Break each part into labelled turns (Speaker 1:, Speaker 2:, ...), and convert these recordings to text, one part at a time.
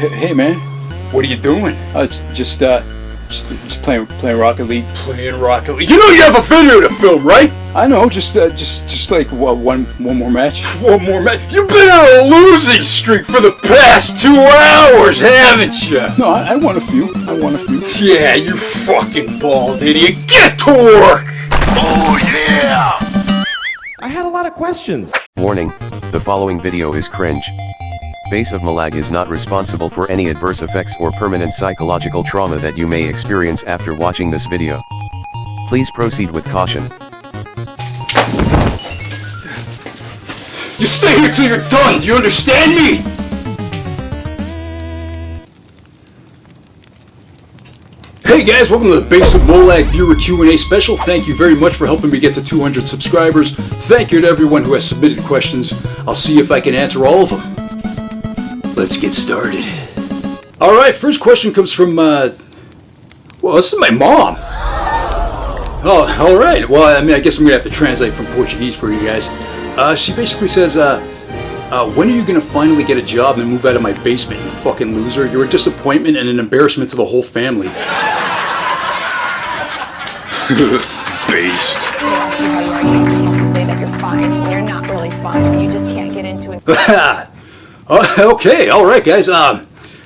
Speaker 1: Hey man,
Speaker 2: What are you doing?
Speaker 1: just playing Rocket League.
Speaker 2: Playing Rocket League. You know you have a video to film, right?
Speaker 1: I know, just like one more match.
Speaker 2: One more match. You've been on a losing streak for the past 2 hours, haven't you?
Speaker 1: No, I won a few.
Speaker 2: Yeah, you fucking bald idiot. Get to work!
Speaker 3: Oh yeah!
Speaker 4: I had a lot of questions.
Speaker 5: Warning, the following video is cringe. 𝕨𝓆𝖘𝓚 is not responsible for any adverse effects or permanent psychological trauma that you may experience after watching this video. Please proceed with caution.
Speaker 2: You stay here till you're done, do you understand me? Hey guys, welcome to the 𝕨𝓆𝖘𝓚 viewer Q&A special. Thank you very much for helping me get to 200 subscribers. Thank you to everyone who has submitted questions. I'll see if I can answer all of them. Let's get started. Alright, first question comes from, well, this is my mom. Oh, alright. Well, I mean, I guess I'm going to have to translate from Portuguese for you guys. She basically says, when are you going to finally get a job and move out of my basement, you fucking loser? You're a disappointment and an embarrassment to the whole family. Based.
Speaker 6: How you are, you just have to say that you're fine when you're not really fine. You just can't get into it.
Speaker 2: Okay, alright guys.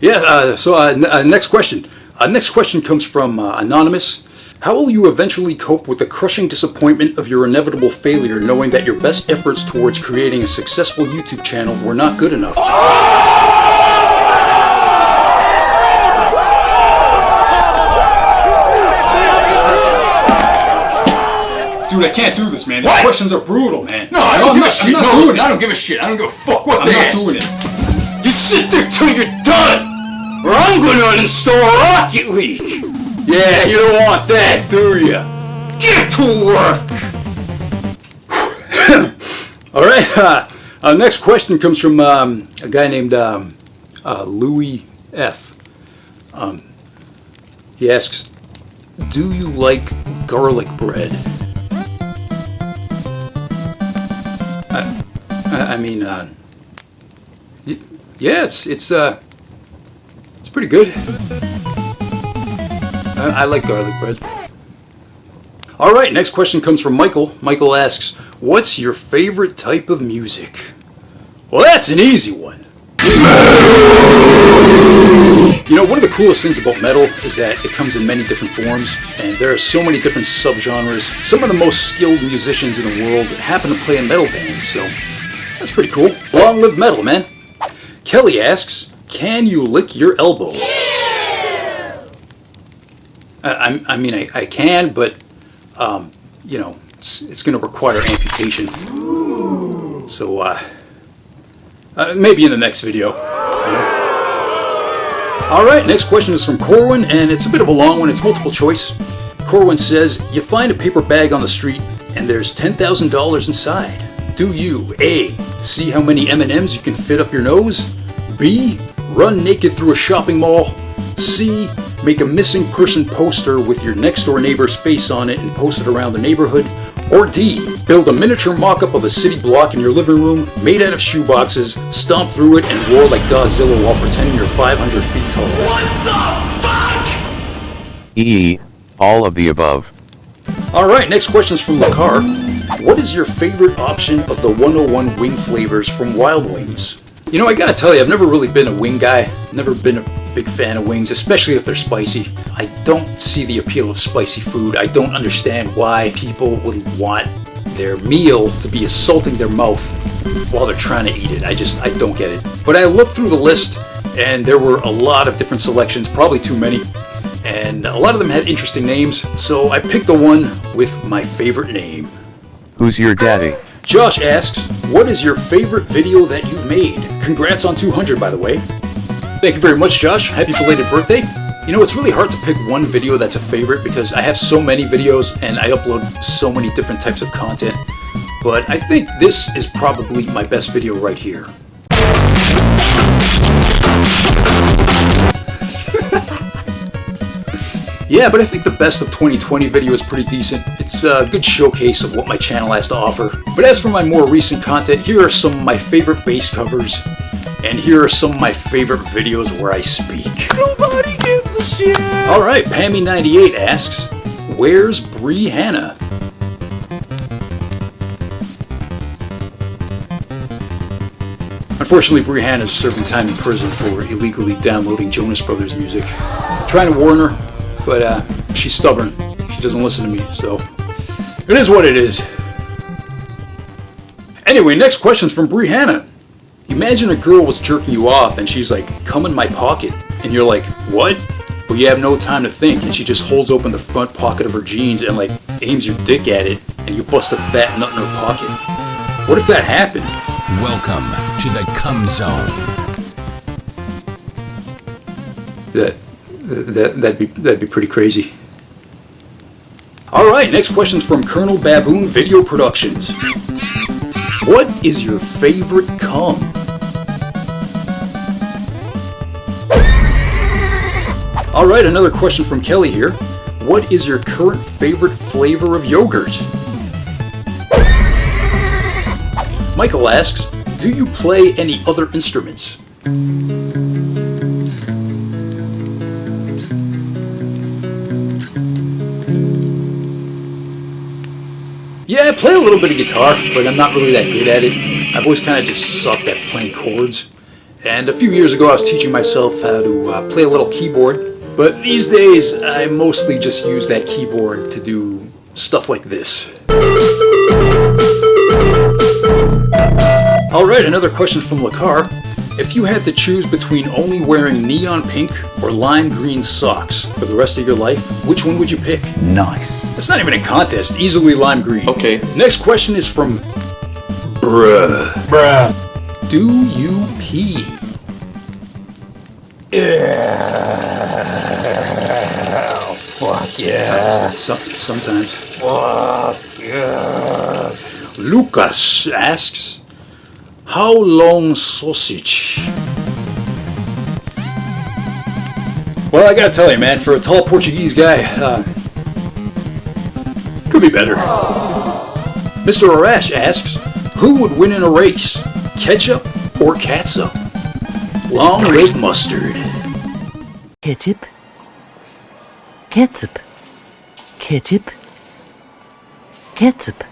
Speaker 2: Next question. Next question comes from Anonymous. How will you eventually cope with the crushing disappointment of your inevitable failure, knowing that your best efforts towards creating a successful YouTube channel were not good enough? Dude, I can't do this, man. These questions are brutal, man. No, I don't give a shit. I don't give a shit. I don't give a fuck what they ask. I'm not doing it. You sit there till you're done, or I'm gonna uninstall Rocket League. Yeah, you don't want that, do you? Get to work. All right. Next question comes from a guy named Louis F. He asks, "Do you like garlic bread?" Yeah, it's pretty good. I like garlic bread. All right, next question comes from Michael. Michael asks, "What's your favorite type of music?" Well, that's an easy one. You know, one of the coolest things about metal is that it comes in many different forms, and there are so many different subgenres. Some of the most skilled musicians in the world happen to play in metal bands, so that's pretty cool. Long live metal, man. Kelly asks, "Can you lick your elbow?" I can, but you know, it's going to require amputation. So maybe in the next video. You know? All right, next question is from Corwin, and it's a bit of a long one. It's multiple choice. Corwin says, you find a paper bag on the street, and there's $10,000 inside. Do you A, see how many M&Ms you can fit up your nose? B, run naked through a shopping mall? C, make a missing person poster with your next door neighbor's face on it and post it around the neighborhood? Or D, build a miniature mock-up of a city block in your living room, made out of shoeboxes, stomp through it, and roar like Godzilla while pretending you're 500 feet tall.
Speaker 3: What the fuck?
Speaker 5: All of the above.
Speaker 2: Alright, next question is from Lakar. What is your favorite option of the 101 wing flavors from Wild Wings? You know, I gotta tell you, I've never really been a wing guy. Never been a big fan of wings, especially if they're spicy. I don't see the appeal of spicy food. I don't understand why people would want their meal to be assaulting their mouth while they're trying to eat it. I don't get it. But I looked through the list, and there were a lot of different selections, probably too many. And a lot of them had interesting names, so I picked the one with my favorite name.
Speaker 5: Who's your daddy?
Speaker 2: Josh asks, what is your favorite video that you've made? Congrats on 200, by the way. Thank you very much, Josh. Happy belated birthday. You know, it's really hard to pick one video that's a favorite because I have so many videos and I upload so many different types of content. But I think this is probably my best video right here. Yeah, but I think the best of 2020 video is pretty decent. It's a good showcase of what my channel has to offer. But as for my more recent content, here are some of my favorite bass covers. and here are some of my favorite videos where I speak.
Speaker 4: Nobody gives a shit.
Speaker 2: Alright, Pammy98 asks, where's 𝕨𝓆𝖏? Unfortunately, 𝕨𝓆𝖏 is serving time in prison for illegally downloading Jonas Brothers music. Trying to warn her, but she's stubborn. She doesn't listen to me, so it is what it is. Anyway, next question's from 𝕨𝓆𝖏. Imagine a girl was jerking you off and she's like, come in my pocket. And you're like, what? Well, you have no time to think, and she just holds open the front pocket of her jeans and like aims your dick at it, and you bust a fat nut in her pocket. What if that happened?
Speaker 7: Welcome to the cum zone.
Speaker 2: That'd be pretty crazy. Alright, next question's from Colonel Baboon Video Productions. What is your favorite cum? Alright, another question from Kelly here. What is your current favorite flavor of yogurt? Michael asks, do you play any other instruments? Yeah, I play a little bit of guitar, but I'm not really that good at it. I've always kind of just sucked at playing chords. And a few years ago I was teaching myself how to play a little keyboard. But these days I mostly just use that keyboard to do stuff like this. Alright, another question from 𝕨𝓘𝓔𝓏. If you had to choose between only wearing neon pink or lime green socks for the rest of your life, which one would you pick?
Speaker 8: Nice.
Speaker 2: It's not even a contest, easily lime green.
Speaker 8: Okay.
Speaker 2: Next question is from Bruh. Do you pee?
Speaker 8: Yeah. Fuck yeah.
Speaker 2: Sometimes.
Speaker 8: Fuck yeah.
Speaker 2: Lucas asks, how long sausage? Well, I gotta tell you, man, for a tall Portuguese guy, could be better. Mr. Arash asks, who would win in a race, ketchup or catsup? Long live mustard.
Speaker 9: Ketchup, ketchup, ketchup, ketchup.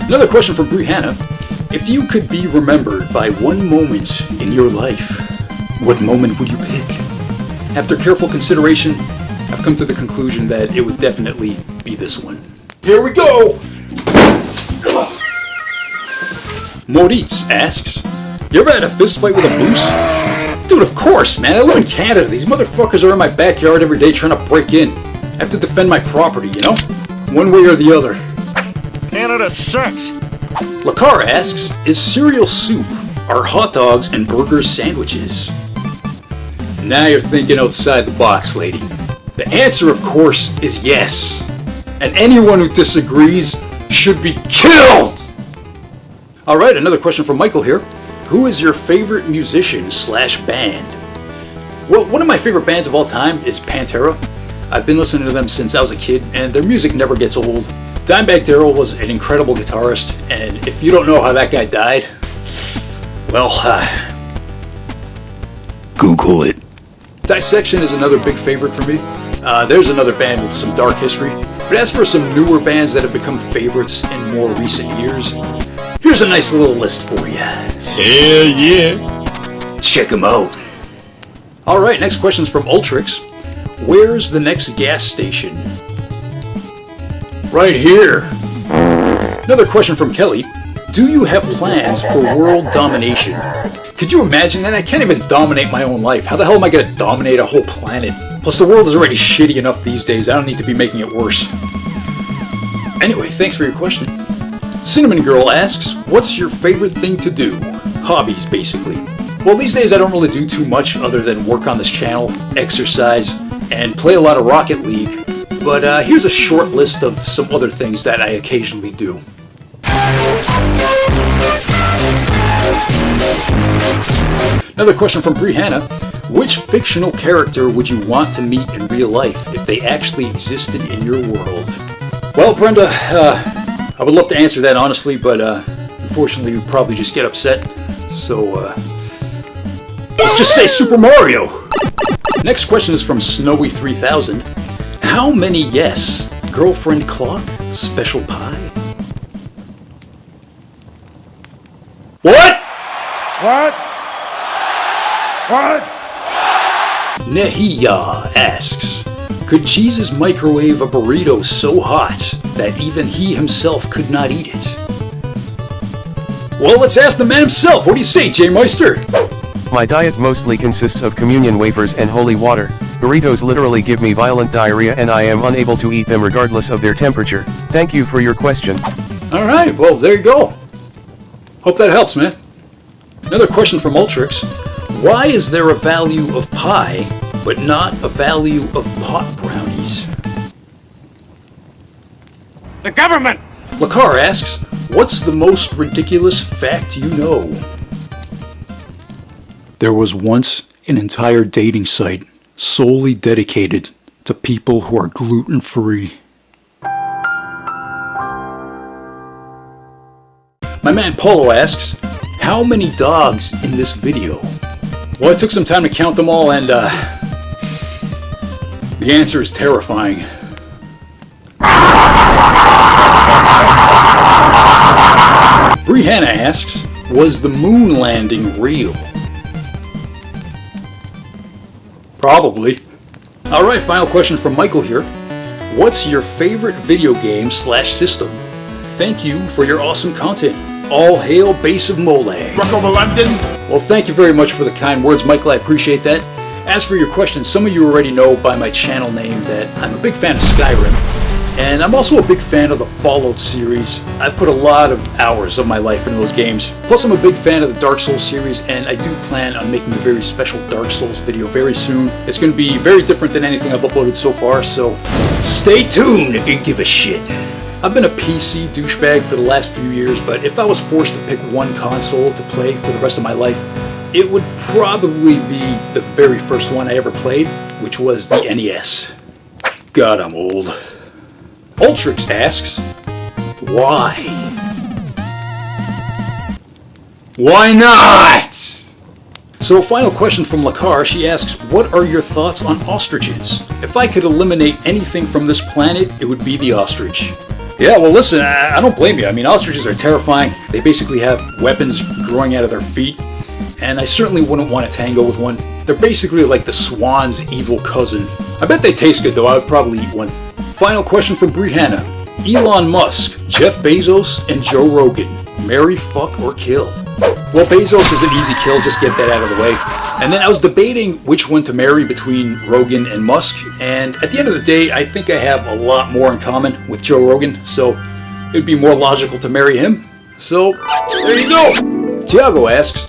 Speaker 2: Another question from 𝕨𝓆𝖏. If you could be remembered by one moment in your life, what moment would you pick? After careful consideration, I've come to the conclusion that it would definitely be this one.
Speaker 1: Here we go!
Speaker 2: Moritz asks, you ever had a fist fight with a moose? Dude, of course, man. I live in Canada. These motherfuckers are in my backyard every day trying to break in. I have to defend my property, you know? One way or the other.
Speaker 3: Canada sucks.
Speaker 2: Lakar asks, is cereal soup, are hot dogs and burgers sandwiches? Now you're thinking outside the box, lady. The answer, of course, is yes. And anyone who disagrees should be killed! Alright, another question from Michael here. Who is your favorite musician / band? Well, one of my favorite bands of all time is Pantera. I've been listening to them since I was a kid, and their music never gets old. Dimebag Darrell was an incredible guitarist, and if you don't know how that guy died, well, Google it. Dissection is another big favorite for me. There's another band with some dark history, but as for some newer bands that have become favorites in more recent years, here's a nice little list for you.
Speaker 3: Hell yeah.
Speaker 2: Check them out. Alright, next question's from 𝓥𝓘𝓔𝓏. Where's the next gas station? Right here. Another question from Kelly. Do you have plans for world domination? Could you imagine that? I can't even dominate my own life. How the hell am I going to dominate a whole planet? Plus, the world is already shitty enough these days. I don't need to be making it worse. Anyway, thanks for your question. Cinnamon Girl asks, what's your favorite thing to do? Hobbies, basically. Well, these days I don't really do too much other than work on this channel, exercise, and play a lot of Rocket League. But here's a short list of some other things that I occasionally do. Another question from 𝕨𝓆𝓏. Which fictional character would you want to meet in real life if they actually existed in your world? Well, Brenda, I I would love to answer that honestly, but unfortunately you'd probably just get upset. So let's just say Super Mario. Next question is from Snowy3000. How many yes? Girlfriend clock? Special pie? What?
Speaker 3: What?
Speaker 2: Nehiya asks, could Jesus microwave a burrito so hot that even he himself could not eat it? Well, let's ask the man himself. What do you say, J. Meister?
Speaker 5: My diet mostly consists of communion wafers and holy water. Burritos literally give me violent diarrhea and I am unable to eat them regardless of their temperature. Thank you for your question.
Speaker 2: Alright, well, there you go. Hope that helps, man. Another question from 𝕨𝓚𝓔𝓏. Why is there a value of pie, but not a value of pot brownies?
Speaker 3: The government!
Speaker 2: Lakar asks, what's the most ridiculous fact you know? There was once an entire dating site solely dedicated to people who are gluten-free. My man Polo asks, how many dogs in this video? Well, I took some time to count them all, and the answer is terrifying. Brihanna asks, was the moon landing real? Probably. Alright, final question from Michael here. What's your favorite video game / system? Thank you for your awesome content. All hail Base of Molag.
Speaker 3: Rock over London!
Speaker 2: Well, thank you very much for the kind words, Michael. I appreciate that. As for your question, some of you already know by my channel name that I'm a big fan of Skyrim, and I'm also a big fan of the Fallout series. I've put a lot of hours of my life into those games. Plus, I'm a big fan of the Dark Souls series, and I do plan on making a very special Dark Souls video very soon. It's going to be very different than anything I've uploaded so far, so stay tuned if you give a shit. I've been a PC douchebag for the last few years, but if I was forced to pick one console to play for the rest of my life, it would probably be the very first one I ever played, which was the NES. God, I'm old. 𝕨𝓚𝓔𝓏 asks, why? Why not? So, final question from Lakar. She asks, what are your thoughts on ostriches? If I could eliminate anything from this planet, it would be the ostrich. Yeah, well listen, I don't blame you. I mean, ostriches are terrifying. They basically have weapons growing out of their feet, and I certainly wouldn't want to tango with one. They're basically like the swan's evil cousin. I bet they taste good though. I would probably eat one. Final question from Brihanna. Elon Musk, Jeff Bezos, and Joe Rogan. Marry, fuck, or kill? Well, Bezos is an easy kill, just get that out of the way. And then I was debating which one to marry between Rogan and Musk, and at the end of the day, I think I have a lot more in common with Joe Rogan, so it would be more logical to marry him. So, there you go! Tiago asks,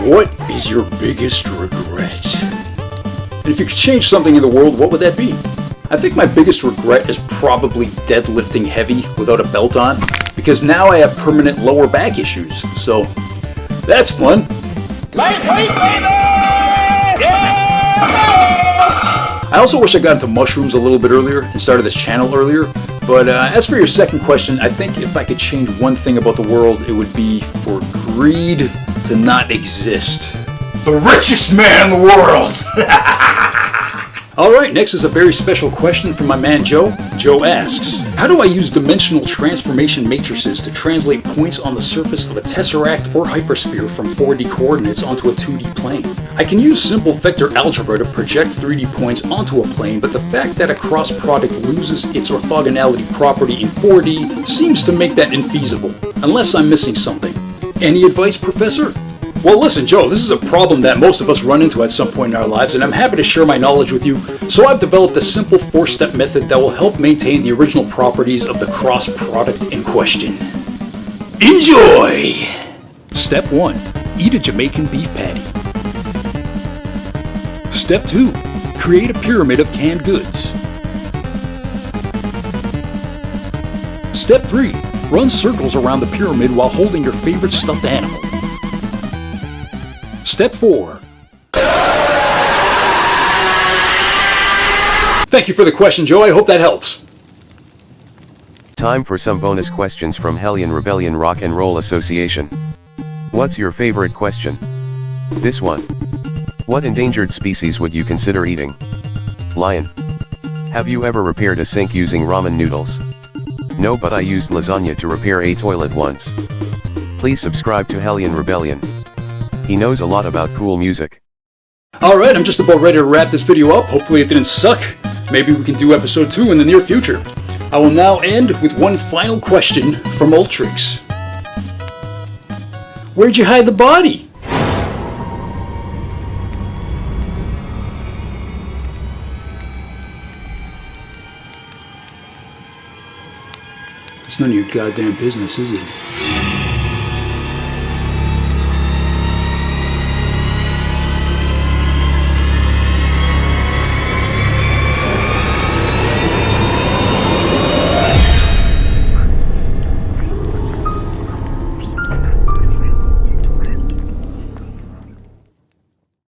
Speaker 2: what is your biggest regret? And if you could change something in the world, what would that be? I think my biggest regret is probably deadlifting heavy without a belt on, because now I have permanent lower back issues, so that's fun.
Speaker 3: Lightweight, baby!
Speaker 2: I also wish I got into mushrooms a little bit earlier and started this channel earlier, but as for your second question, I think if I could change one thing about the world, it would be for greed to not exist.
Speaker 3: The richest man in the world!
Speaker 2: Alright, next is a very special question from my man Joe. Joe asks, how do I use dimensional transformation matrices to translate points on the surface of a tesseract or hypersphere from 4D coordinates onto a 2D plane? I can use simple vector algebra to project 3D points onto a plane, but the fact that a cross product loses its orthogonality property in 4D seems to make that infeasible, unless I'm missing something. Any advice, Professor? Well, listen, Joe, this is a problem that most of us run into at some point in our lives, and I'm happy to share my knowledge with you. So I've developed a simple 4-step method that will help maintain the original properties of the cross product in question. Enjoy! Step 1. Eat a Jamaican beef patty. Step 2. Create a pyramid of canned goods. Step 3. Run circles around the pyramid while holding your favorite stuffed animal. Step 4. Thank you for the question, Joe. I hope that helps.
Speaker 5: Time for some bonus questions from Hellion Rebellion Rock and Roll Association. What's your favorite question? This one. What endangered species would you consider eating? Lion. Have you ever repaired a sink using ramen noodles? No, but I used lasagna to repair a toilet once. Please subscribe to Hellion Rebellion. He knows a lot about cool music.
Speaker 2: Alright, I'm just about ready to wrap this video up. Hopefully it didn't suck. Maybe we can do episode 2 in the near future. I will now end with one final question from 𝓥𝓘𝓔𝓏. Where'd you hide the body? It's none of your goddamn business, is it?